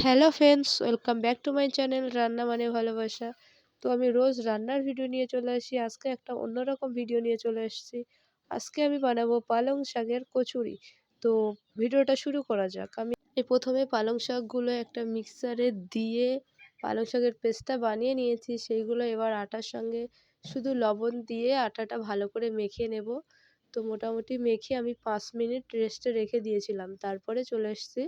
Hello friends, welcome back to my channel রান্না মানে ভালোবাসা। তো আমি রোজ রান্নার ভিডিও নিয়ে চলে আসি। আজকে একটা অন্যরকম ভিডিও নিয়ে চলে এসেছি। আজকে আমি বানাবো পালং শাকের কচুরি। তো ভিডিওটা শুরু করা যাক। আমি প্রথমে পালং শাকগুলো একটা মিক্সারে দিয়ে পালং শাকের পেস্টটা বানিয়ে নিয়েছি। সেইগুলো এবার আটার সঙ্গে শুধু লবণ দিয়ে আটাটা ভালো করে মেখে নেব। তো মোটামুটি মেখে আমি 5 মিনিট রেস্টে রেখে দিয়েছিলাম, তারপরে চলে এসেছি।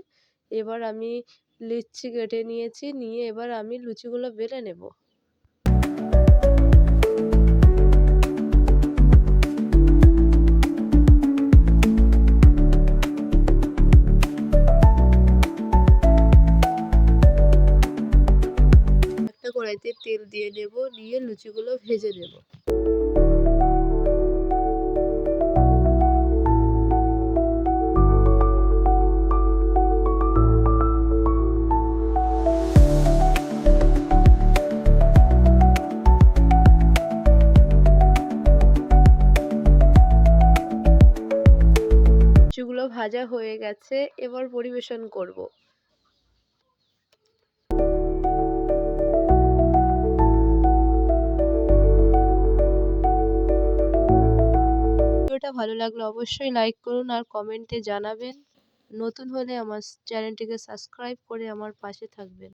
এবার আমি লিচি কেটে নিয়েছি, নিয়ে এবার আমি লুচিগুলো বেলে নেব। একটা কড়াইতে তেল দিয়ে নেব, নিয়ে লুচিগুলো ভেজে নেব। লুচিগুলো ভাজা হয়ে গেছে, এবার পরিবেশন করব। ভিডিওটা ভালো লাগলে অবশ্যই লাইক করুন আর কমেন্টে জানাবেন। নতুন হলে আমার চ্যানেলটিকে সাবস্ক্রাইব করে আমার পাশে থাকবেন।